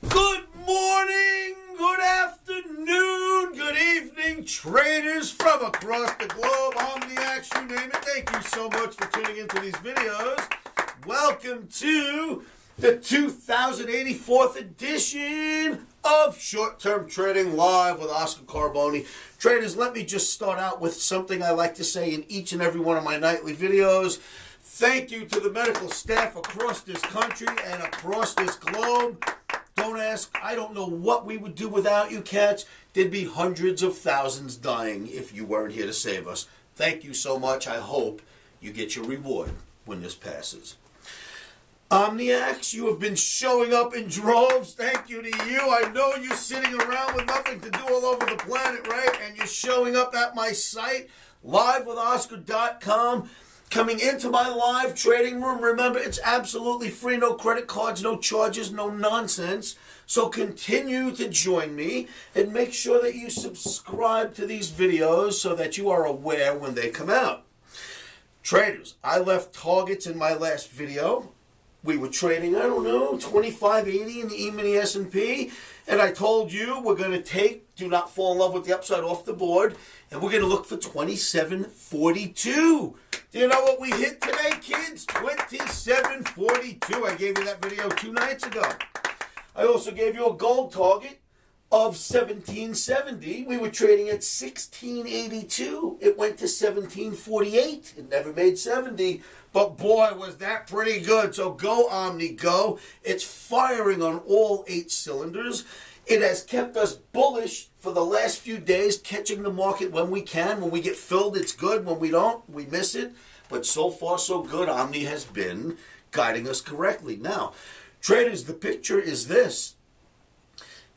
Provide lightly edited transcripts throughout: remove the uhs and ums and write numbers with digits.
Good morning, good afternoon, good evening, traders from across the globe, Omniacs, you name it. Thank you so much for tuning into these videos. Welcome to the 2084th edition of Short-Term Trading Live with Oscar Carboni. Traders, let me just start out with something I like to say in each and every one of my nightly videos. Thank you to the medical staff across this country and across this globe. Don't ask. I don't know what we would do without you cats. There'd be hundreds of thousands dying if you weren't here to save us. Thank you so much. I hope you get your reward when this passes. Omniacs, you have been showing up in droves. Thank you to you. I know you're sitting around with nothing to do all over the planet, right? And you're showing up at my site, livewithoscar.com. Coming into my live trading room. Remember, it's absolutely free. No credit cards, no charges, no nonsense. So continue to join me and make sure that you subscribe to these videos so that you are aware when they come out. Traders, I left targets in my last video. We were trading, I don't know, 25.80 in the E-mini S&P. And I told you we're going to take, do not fall in love with the upside off the board. And we're going to look for 27.42. Do you know what we hit today, kids? 27.42. I gave you that video 2 nights ago. I also gave you a gold target of 17.70. We were trading at 16.82. It went to 17.48. It never made 70. But boy, was that pretty good. So go, Omni, go. It's firing on all 8 cylinders. It has kept us bullish for the last few days, catching the market when we can. When we get filled, it's good. When we don't, we miss it. But so far, so good. Omni has been guiding us correctly. Now, traders, the picture is this.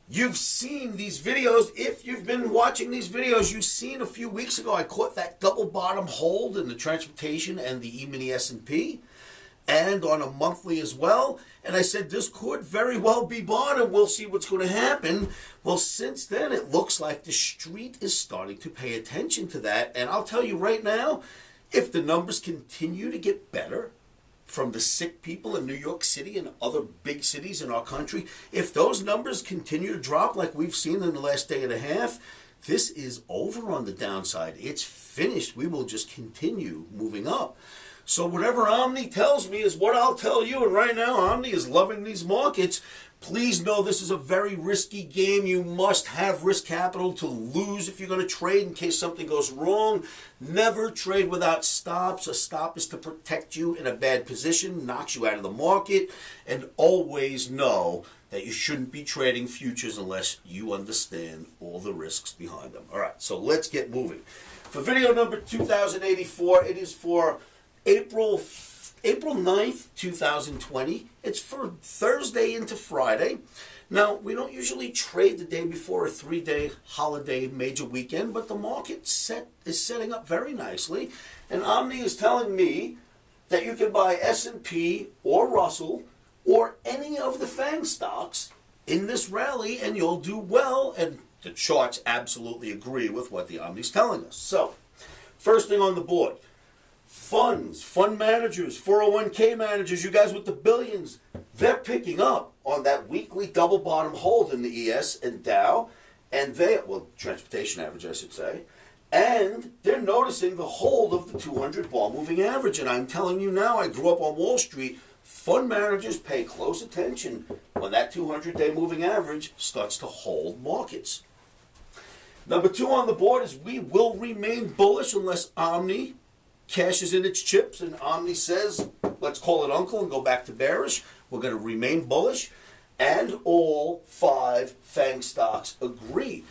You've seen these videos. If you've been watching these videos, you've seen a few weeks ago I caught that double bottom hold in the transportation and the E-mini S&P and on a monthly as well. And I said this could very well be bottom. We'll see what's going to happen. Well, since then, it looks like the street is starting to pay attention to that. And I'll tell you right now, if the numbers continue to get better from the sick people in New York City and other big cities in our country, if those numbers continue to drop like we've seen in the last day and a half, this is over on the downside. It's finished. We will just continue moving up. So whatever Omni tells me is what I'll tell you. And right now, Omni is loving these markets. Please know this is a very risky game. You must have risk capital to lose if you're going to trade in case something goes wrong. Never trade without stops. A stop is to protect you in a bad position, knocks you out of the market. And always know that you shouldn't be trading futures unless you understand all the risks behind them. All right, so let's get moving. For video number 2084, it is for April 9th, 2020. It's for Thursday into Friday. Now, we don't usually trade the day before a 3-day holiday major weekend, but the market is setting up very nicely. And Omni is telling me that you can buy S&P or Russell or any of the FANG stocks in this rally, and you'll do well. And the charts absolutely agree with what the Omni's telling us. So, first thing on the board. Funds, fund managers, 401k managers, you guys with the billions, they're picking up on that weekly double bottom hold in the ES and Dow, and transportation average, I should say, and they're noticing the hold of the 200 bar moving average. And I'm telling you now, I grew up on Wall Street, fund managers pay close attention when that 200-day moving average starts to hold markets. Number 2 on the board is we will remain bullish unless Omni cashes in its chips and Omni says, let's call it uncle and go back to bearish. We're going to remain bullish. And all 5 FANG stocks agree.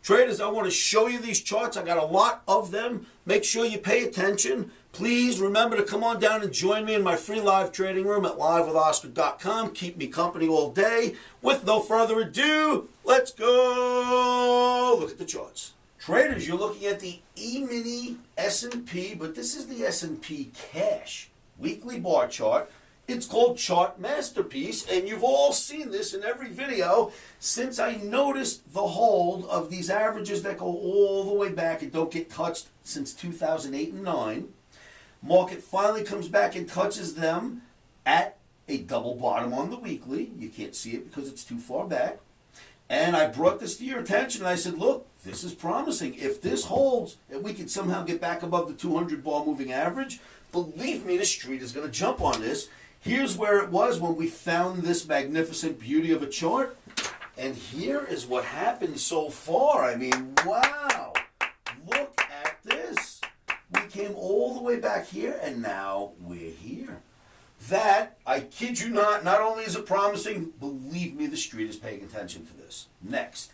Traders, I want to show you these charts. I got a lot of them. Make sure you pay attention. Please remember to come on down and join me in my free live trading room at livewithoscar.com. Keep me company all day. With no further ado, let's go. Look at the charts. Traders, you're looking at the E-mini S&P, but this is the S&P cash weekly bar chart. It's called Chart Masterpiece, and you've all seen this in every video since I noticed the hold of these averages that go all the way back and don't get touched since 2008 and 9. Market finally comes back and touches them at a double bottom on the weekly. You can't see it because it's too far back. And I brought this to your attention and I said, look, this is promising. If this holds and we can somehow get back above the 200 ball moving average, believe me, the street is going to jump on this. Here's where it was when we found this magnificent beauty of a chart. And here is what happened so far. I mean, wow. Look at this. We came all the way back here and now we're here. That, I kid you not only is it promising, believe me, the street is paying attention to this. Next,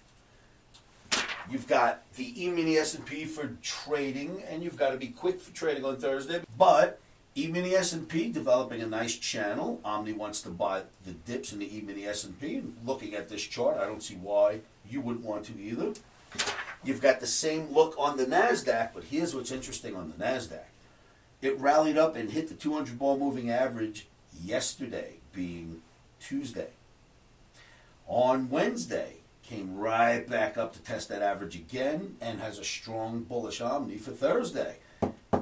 you've got the E-mini S&P for trading, and you've got to be quick for trading on Thursday. But E-mini S&P developing a nice channel. Omni wants to buy the dips in the E-mini S&P. And looking at this chart, I don't see why you wouldn't want to either. You've got the same look on the NASDAQ, but here's what's interesting on the NASDAQ. It rallied up and hit the 200 ball moving average yesterday, being Tuesday. On Wednesday, came right back up to test that average again and has a strong bullish Omni for Thursday.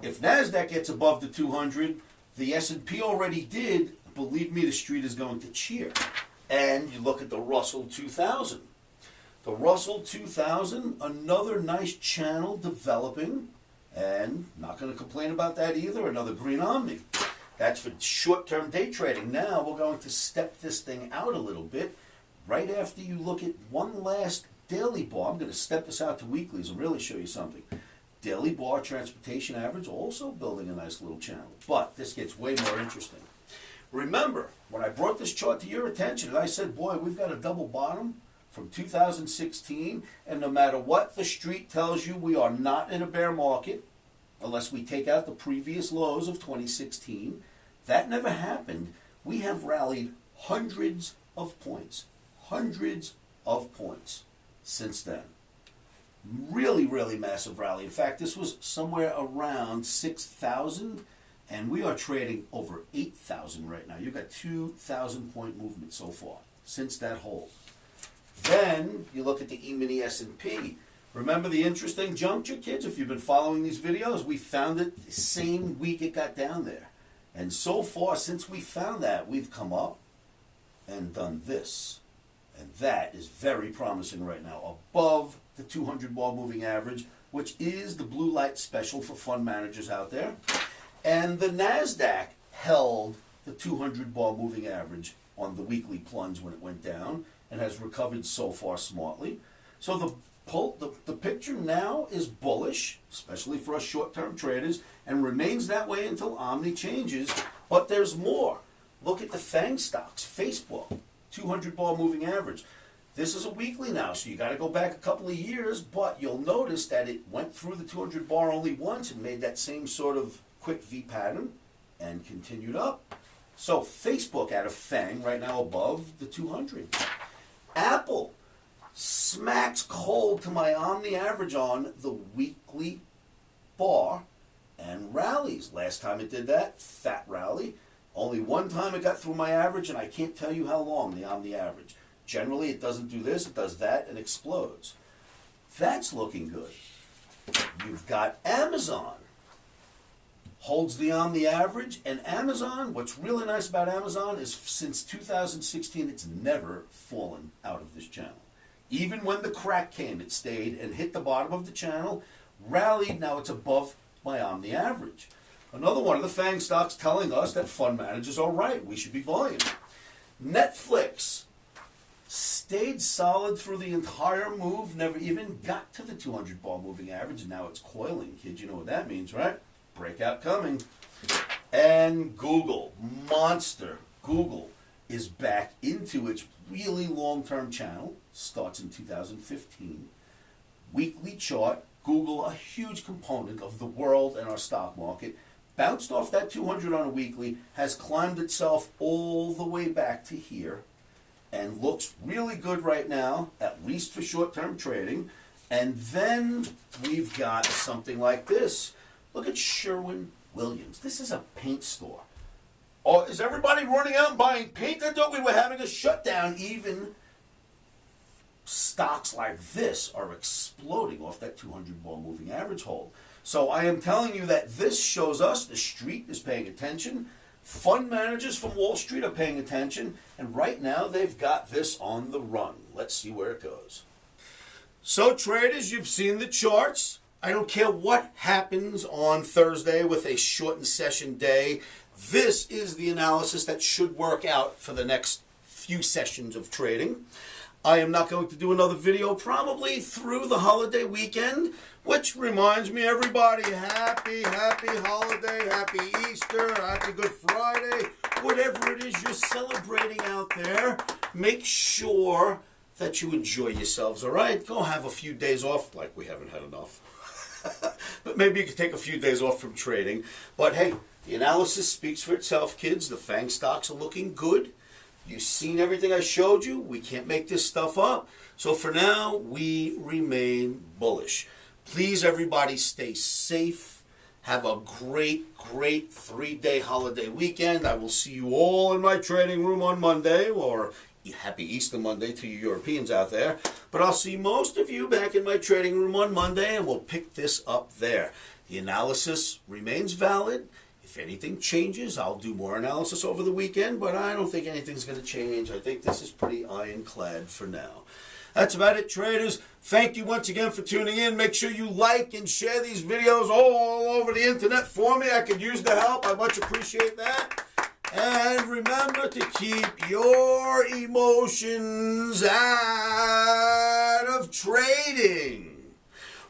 If NASDAQ gets above the 200, the S&P already did. Believe me, the street is going to cheer. And you look at the Russell 2000. The Russell 2000, another nice channel developing. And not going to complain about that either, another green Omni. That's for short-term day trading. Now we're going to step this thing out a little bit. Right after you look at one last daily bar, I'm going to step this out to weeklies and really show you something. Daily bar transportation average also building a nice little channel. But this gets way more interesting. Remember, when I brought this chart to your attention, and I said, boy, we've got a double bottom from 2016, and no matter what the street tells you, we are not in a bear market unless we take out the previous lows of 2016. That never happened. We have rallied hundreds of points since then. Really, really massive rally. In fact, this was somewhere around 6,000, and we are trading over 8,000 right now. You've got 2,000 point movement so far since that hold. Then you look at the E-mini S&P. Remember the interesting juncture, kids? If you've been following these videos, we found it the same week it got down there. And so far, since we found that, we've come up and done this. And that is very promising right now, above the 200 ball moving average, which is the blue light special for fund managers out there. And the NASDAQ held the 200 ball moving average on the weekly plunge when it went down, and has recovered so far smartly. So the picture now is bullish, especially for us short-term traders, and remains that way until Omni changes. But there's more. Look at the FANG stocks, Facebook, 200 ball moving average. This is a weekly now, so you got to go back a couple of years, but you'll notice that it went through the 200 bar only once and made that same sort of quick V pattern and continued up. So Facebook out of FANG right now above the 200. Apple smacks cold to my Omni average on the weekly bar and rallies. Last time it did that, fat rally. Only one time it got through my average, and I can't tell you how long, the Omni average. Generally, it doesn't do this, it does that, and explodes. That's looking good. You've got Amazon. Holds the Omni average, and Amazon, what's really nice about Amazon is since 2016, it's never fallen out of this channel. Even when the crack came, it stayed and hit the bottom of the channel, rallied, now it's above my Omni average. Another one of the FANG stocks telling us that fund managers are right, we should be buying. Netflix stayed solid through the entire move, never even got to the 200 ball moving average, and now it's coiling. Kids, you know what that means, right? Breakout coming. And Google, monster, Google is back into its really long-term channel, starts in 2015. Weekly chart, Google, a huge component of the world and our stock market, bounced off that 200 on a weekly, has climbed itself all the way back to here, and looks really good right now, at least for short-term trading. And then we've got something like this. Look at Sherwin-Williams. This is a paint store. Oh, is everybody running out and buying paint? I thought we were having a shutdown. Even stocks like this are exploding off that 200 ball moving average hold. So I am telling you that this shows us the street is paying attention. Fund managers from Wall Street are paying attention, and right now they've got this on the run. Let's see where it goes. So traders, you've seen the charts. I don't care what happens on Thursday with a shortened session day. This is the analysis that should work out for the next few sessions of trading. I am not going to do another video probably through the holiday weekend, which reminds me, everybody, happy holiday, happy Easter, happy Good Friday, whatever it is you're celebrating out there. Make sure that you enjoy yourselves, all right? Go have a few days off, like we haven't had enough. But maybe you can take a few days off from trading. But hey, the analysis speaks for itself, kids. The FANG stocks are looking good. You've seen everything I showed you. We can't make this stuff up. So for now, we remain bullish. Please, everybody, stay safe. Have a great 3-day holiday weekend. I will see you all in my trading room on Monday, or happy Easter Monday to you Europeans out there. But I'll see most of you back in my trading room on Monday, and we'll pick this up there. The analysis remains valid. If anything changes, I'll do more analysis over the weekend, but I don't think anything's going to change. I think this is pretty ironclad for now. That's about it, traders. Thank you once again for tuning in. Make sure you like and share these videos all over the internet for me. I could use the help. I much appreciate that. And remember to keep your emotions out of trading.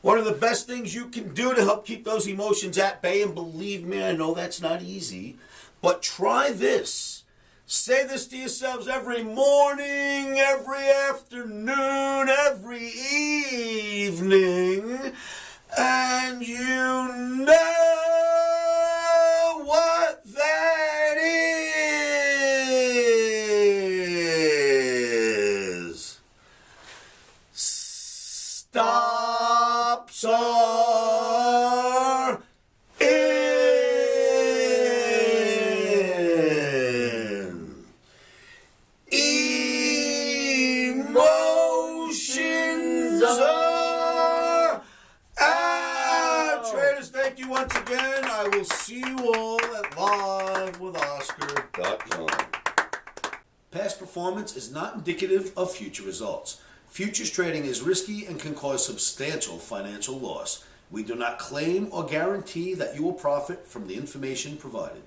One of the best things you can do to help keep those emotions at bay, and believe me, I know that's not easy, but try this. Say this to yourselves every morning, every afternoon, every evening, and you know what that is. Stops are in. Emotions are out. Traders, thank you once again. I will see you all at livewithoscar.com. Past performance is not indicative of future results. Futures trading is risky and can cause substantial financial loss. We do not claim or guarantee that you will profit from the information provided.